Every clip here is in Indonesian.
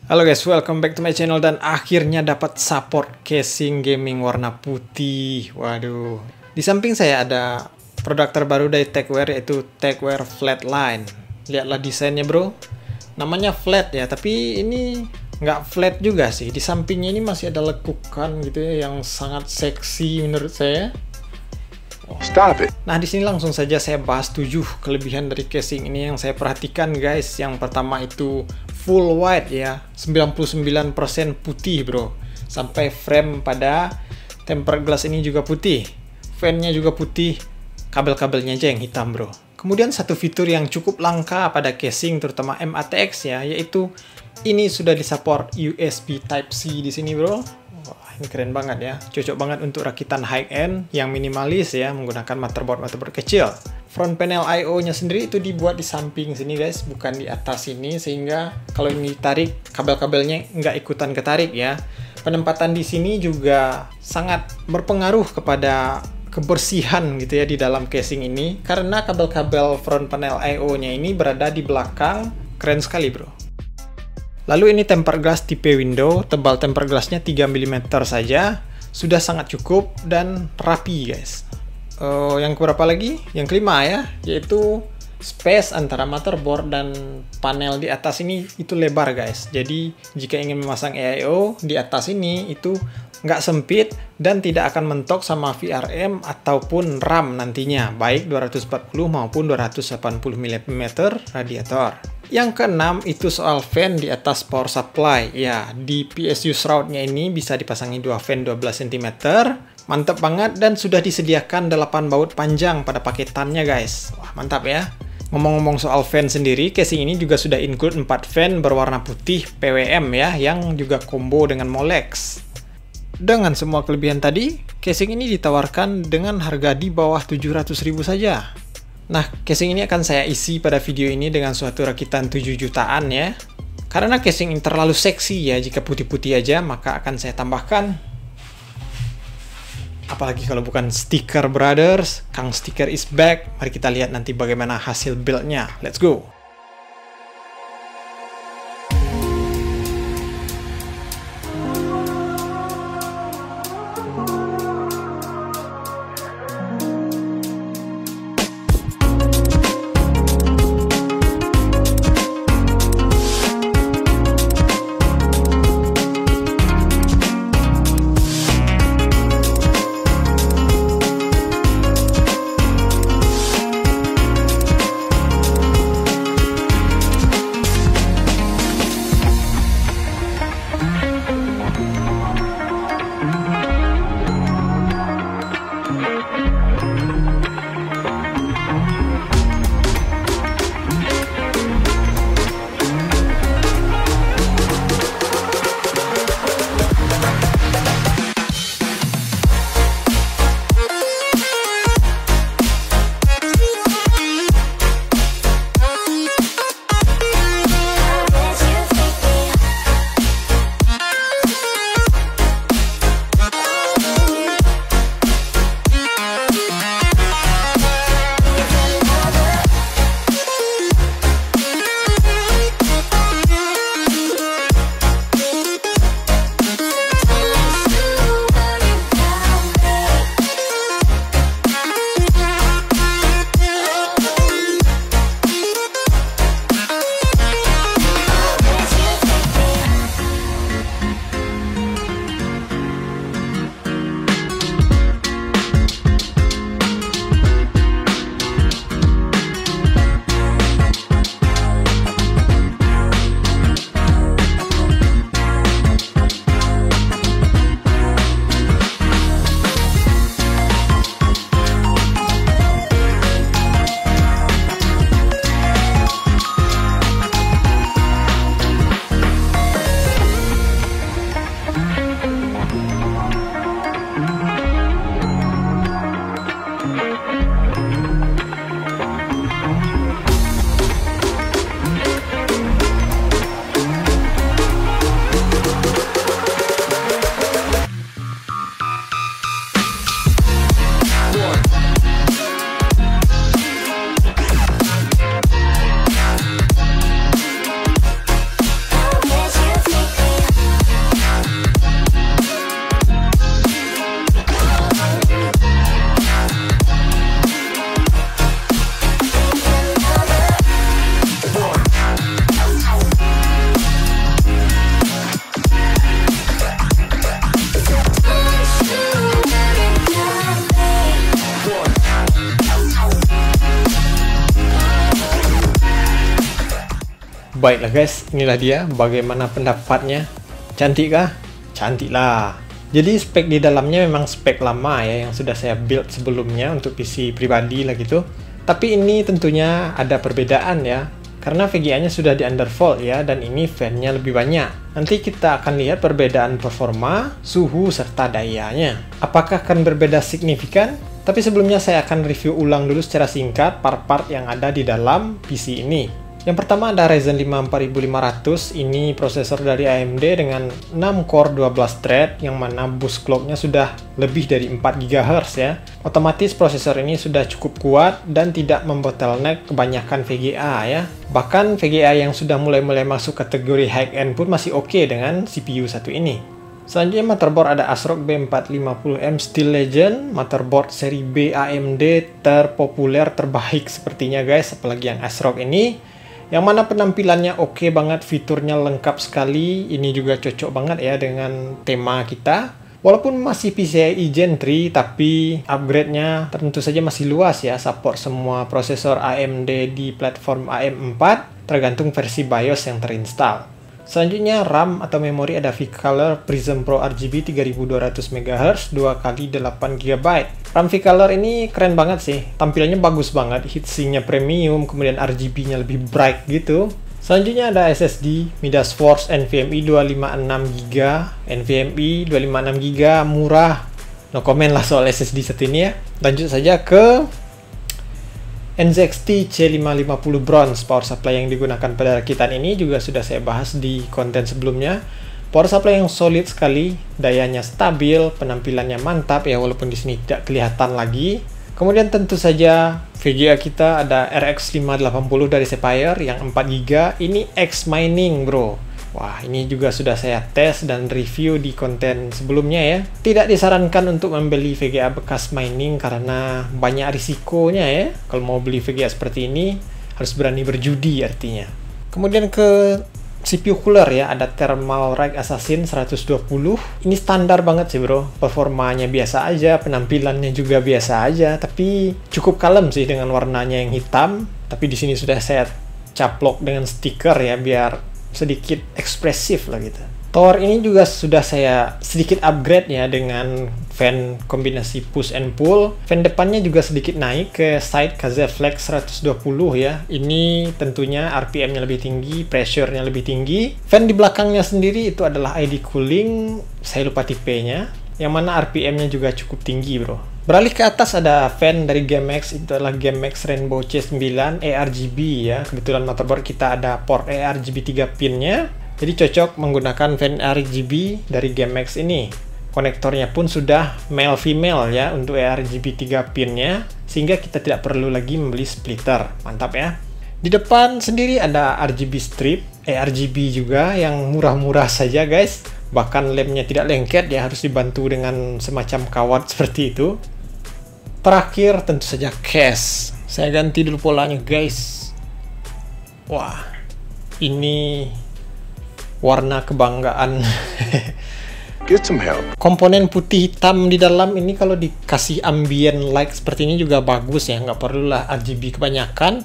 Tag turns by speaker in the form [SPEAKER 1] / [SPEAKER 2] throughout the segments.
[SPEAKER 1] Halo guys, welcome back to my channel dan akhirnya dapat support casing gaming warna putih. Waduh. Di samping saya ada produk terbaru dari Techwear yaitu Techwear Flatline. Lihatlah desainnya bro. Namanya flat ya, tapi ini nggak flat juga sih. Di sampingnya ini masih ada lekukan gitu ya yang sangat seksi menurut saya.
[SPEAKER 2] Stop it.
[SPEAKER 1] Nah, di sini langsung saja saya bahas 7 kelebihan dari casing ini yang saya perhatikan guys. Yang pertama itu full white ya, 99% putih bro. Sampai frame pada tempered glass ini juga putih. Fan-nya juga putih, kabel-kabelnya aja yang hitam bro. Kemudian satu fitur yang cukup langka pada casing terutama MATX ya, yaitu ini sudah disupport USB Type-C di sini bro. Wah, ini keren banget ya. Cocok banget untuk rakitan high-end yang minimalis ya, menggunakan motherboard kecil. Front panel I/O-nya sendiri itu dibuat di samping sini guys, bukan di atas sini, sehingga kalau ini ditarik, kabel-kabelnya nggak ikutan ketarik ya. Penempatan di sini juga sangat berpengaruh kepada kebersihan gitu ya di dalam casing ini, karena kabel-kabel front panel I/O-nya ini berada di belakang. Keren sekali bro. Lalu ini tempered glass tipe window, tebal tempered glassnya 3 mm saja, sudah sangat cukup dan rapi guys. Yang keberapa lagi? Yang kelima ya, yaitu space antara motherboard dan panel di atas ini itu lebar guys. Jadi jika ingin memasang AIO di atas ini itu nggak sempit dan tidak akan mentok sama VRM ataupun RAM nantinya, baik 240 maupun 280 mm radiator. Yang keenam itu soal fan di atas power supply. Ya, di PSU shroud-nya ini bisa dipasangi 2 fan 12 cm. Mantap banget dan sudah disediakan 8 baut panjang pada paketannya guys. Wah, mantap ya. Ngomong-ngomong soal fan sendiri, casing ini juga sudah include 4 fan berwarna putih PWM ya, yang juga combo dengan Molex. Dengan semua kelebihan tadi, casing ini ditawarkan dengan harga di bawah 700.000 saja. Nah, casing ini akan saya isi pada video ini dengan suatu rakitan 7 jutaan ya. Karena casing ini terlalu seksi ya, jika putih-putih aja maka akan saya tambahkan. Apalagi kalau bukan stiker brothers, Kang Stiker is back. Mari kita lihat nanti bagaimana hasil build-nya. Let's go! Baiklah guys, inilah dia bagaimana pendapatnya. Cantik kah? Cantik lah. Jadi spek di dalamnya memang spek lama ya, yang sudah saya build sebelumnya untuk PC pribadi lah gitu. Tapi ini tentunya ada perbedaan ya, karena VGA-nya sudah di undervolt ya, dan ini fan-nya lebih banyak. Nanti kita akan lihat perbedaan performa, suhu, serta dayanya. Apakah akan berbeda signifikan? Tapi sebelumnya saya akan review ulang dulu secara singkat part-part yang ada di dalam PC ini. Yang pertama ada Ryzen 5 4500, ini prosesor dari AMD dengan 6 core 12 thread, yang mana boost clock-nya sudah lebih dari 4 GHz ya. Otomatis prosesor ini sudah cukup kuat dan tidak membottleneck kebanyakan VGA ya. Bahkan VGA yang sudah mulai masuk kategori high-end pun masih oke dengan CPU satu ini. Selanjutnya motherboard ada ASRock B450M Steel Legend, motherboard seri B AMD terpopuler terbaik sepertinya guys, apalagi yang ASRock ini. Yang mana penampilannya oke banget, fiturnya lengkap sekali. Ini juga cocok banget ya dengan tema kita. Walaupun masih PCIe Gen 3, tapi upgrade-nya tentu saja masih luas ya. Support semua prosesor AMD di platform AM4, tergantung versi BIOS yang terinstall. Selanjutnya RAM atau memori ada V-Color Prism Pro RGB 3200 MHz 2x8GB. RAM V-Color ini keren banget sih, tampilannya bagus banget, heatsinknya premium, kemudian RGB-nya lebih bright gitu. Selanjutnya ada SSD Midas Force NVMe 256GB, NVMe 256GB murah, no comment lah soal SSD satu ini ya. Lanjut saja ke NZXT C550 Bronze power supply yang digunakan pada rakitan ini juga sudah saya bahas di konten sebelumnya. Power supply yang solid sekali, dayanya stabil, penampilannya mantap ya, walaupun di sini tidak kelihatan lagi. Kemudian tentu saja VGA kita ada RX 580 dari Sapphire yang 4GB, ini X mining bro. Wah, ini juga sudah saya tes dan review di konten sebelumnya ya. Tidak disarankan untuk membeli VGA bekas mining karena banyak risikonya ya. Kalau mau beli VGA seperti ini, harus berani berjudi artinya. Kemudian ke CPU cooler ya, ada Thermal Rack Assassin 120. Ini standar banget sih bro, performanya biasa aja, penampilannya juga biasa aja, tapi cukup kalem sih dengan warnanya yang hitam. Tapi di sini sudah saya caplok dengan stiker ya, biar sedikit ekspresif lah gitu. Tower ini juga sudah saya sedikit upgrade ya dengan fan kombinasi push and pull. Fan depannya juga sedikit naik ke side Kazeflex 120 ya. Ini tentunya RPM-nya lebih tinggi, pressure-nya lebih tinggi. Fan di belakangnya sendiri itu adalah ID cooling, saya lupa tipenya, yang mana RPM-nya juga cukup tinggi bro. Beralih ke atas ada fan dari GameX, itu adalah GameX Rainbow C9 ARGB ya. Kebetulan motherboard kita ada port ARGB 3 pinnya, jadi cocok menggunakan fan ARGB dari GameX ini. Konektornya pun sudah male female ya untuk ARGB 3 pinnya, sehingga kita tidak perlu lagi membeli splitter. Mantap ya. Di depan sendiri ada RGB strip ARGB juga yang murah-murah saja guys. Bahkan lemnya tidak lengket ya, harus dibantu dengan semacam kawat seperti itu. Terakhir tentu saja case. Saya ganti dulu polanya guys. Wah, ini warna kebanggaan.
[SPEAKER 2] Get some help.
[SPEAKER 1] Komponen putih hitam di dalam ini kalau dikasih ambient light seperti ini juga bagus ya, nggak perlulah RGB kebanyakan.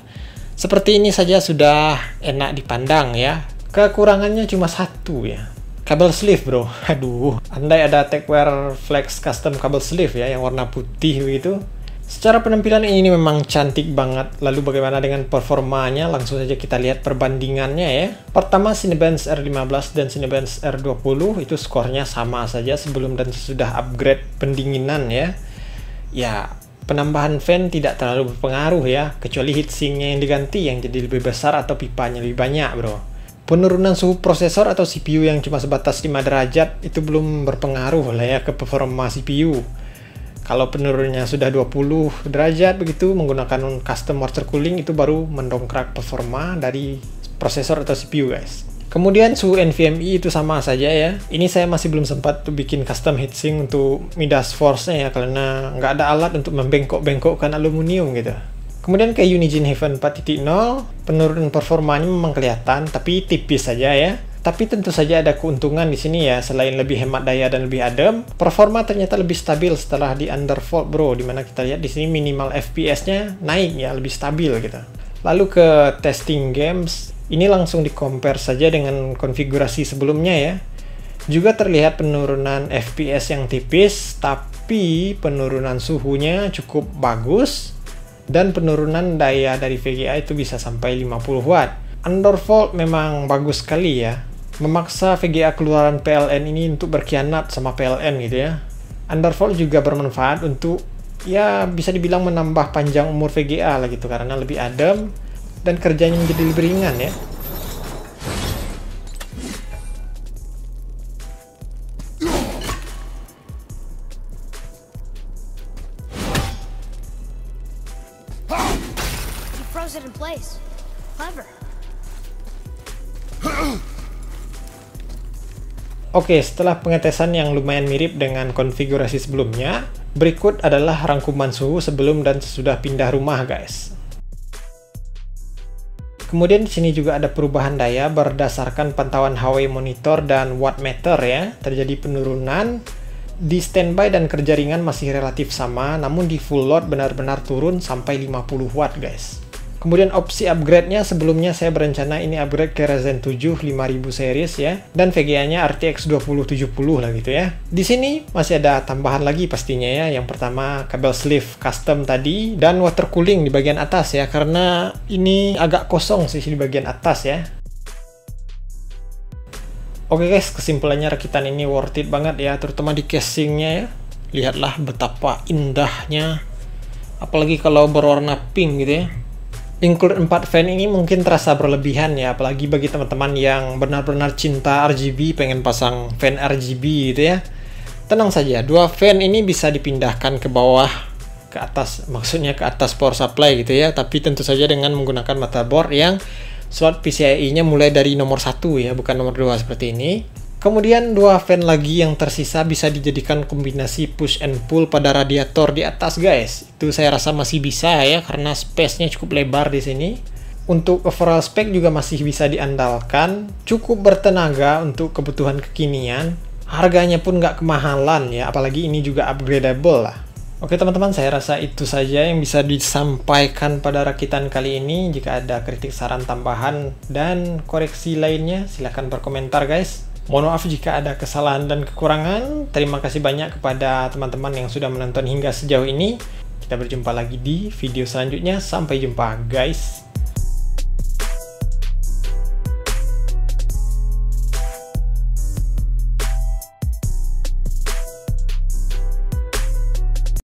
[SPEAKER 1] Seperti ini saja sudah enak dipandang ya. Kekurangannya cuma satu ya, kabel sleeve bro. Aduh, andai ada Techwear Flex custom kabel sleeve ya yang warna putih begitu. Secara penampilan ini memang cantik banget. Lalu bagaimana dengan performanya? Langsung saja kita lihat perbandingannya ya. Pertama Cinebench R15 dan Cinebench R20 itu skornya sama saja sebelum dan sesudah upgrade pendinginan ya. Ya, penambahan fan tidak terlalu berpengaruh ya, kecuali heatsinknya yang diganti yang jadi lebih besar atau pipanya lebih banyak bro. Penurunan suhu prosesor atau CPU yang cuma sebatas 5 derajat itu belum berpengaruh lah ya ke performa CPU. Kalau penurunannya sudah 20 derajat begitu menggunakan custom water cooling, itu baru mendongkrak performa dari prosesor atau CPU guys. Kemudian suhu NVMe itu sama saja ya. Ini saya masih belum sempat tuh bikin custom heatsink untuk Midas Force-nya ya, karena nggak ada alat untuk membengkok-bengkokkan aluminium gitu. Kemudian ke Unigine Heaven 4.0, penurunan performanya memang kelihatan, tapi tipis saja ya. Tapi tentu saja ada keuntungan di sini ya, selain lebih hemat daya dan lebih adem, performa ternyata lebih stabil setelah di undervolt bro, dimana kita lihat di sini minimal FPS-nya naik ya, lebih stabil gitu. Lalu ke testing games, Ini langsung di-compare saja dengan konfigurasi sebelumnya ya. Juga terlihat penurunan FPS yang tipis, tapi penurunan suhunya cukup bagus. Dan penurunan daya dari VGA itu bisa sampai 50 watt. Undervolt memang bagus sekali ya. Memaksa VGA keluaran PLN ini untuk berkhianat sama PLN gitu ya. Undervolt juga bermanfaat untuk ya bisa dibilang menambah panjang umur VGA lah gitu, karena lebih adem dan kerjanya menjadi lebih ringan ya.
[SPEAKER 3] You froze it in place. Clever.
[SPEAKER 1] Oke, setelah pengetesan yang lumayan mirip dengan konfigurasi sebelumnya, berikut adalah rangkuman suhu sebelum dan sesudah pindah rumah, guys. Kemudian di sini juga ada perubahan daya berdasarkan pantauan HW monitor dan wattmeter ya. Terjadi penurunan. Di standby dan kerja ringan masih relatif sama, namun di full load benar-benar turun sampai 50 watt, guys. Kemudian opsi upgrade-nya, sebelumnya saya berencana ini upgrade ke Ryzen 7 5000 series ya, dan VGA-nya RTX 2070 lah gitu ya. Di sini masih ada tambahan lagi pastinya ya. Yang pertama kabel sleeve custom tadi, dan water cooling di bagian atas ya, karena ini agak kosong sih di bagian atas ya. Oke guys, kesimpulannya rakitan ini worth it banget ya, terutama di casingnya ya. Lihatlah betapa indahnya, apalagi kalau berwarna pink gitu ya. Include 4 fan ini mungkin terasa berlebihan ya, apalagi bagi teman-teman yang benar-benar cinta RGB, pengen pasang fan RGB gitu ya. Tenang saja, 2 fan ini bisa dipindahkan ke bawah, ke atas, maksudnya ke atas power supply gitu ya, tapi tentu saja dengan menggunakan motherboard yang slot PCIe-nya mulai dari nomor 1 ya, bukan nomor 2 seperti ini. Kemudian 2 fan lagi yang tersisa bisa dijadikan kombinasi push and pull pada radiator di atas, guys. Itu saya rasa masih bisa ya, karena space-nya cukup lebar di sini. Untuk overall spek juga masih bisa diandalkan, cukup bertenaga untuk kebutuhan kekinian. Harganya pun nggak kemahalan ya, apalagi ini juga upgradable lah. Oke teman-teman, saya rasa itu saja yang bisa disampaikan pada rakitan kali ini. Jika ada kritik, saran, tambahan, dan koreksi lainnya, silahkan berkomentar guys. Mohon maaf jika ada kesalahan dan kekurangan. Terima kasih banyak kepada teman-teman yang sudah menonton hingga sejauh ini. Kita berjumpa lagi di video selanjutnya. Sampai jumpa guys.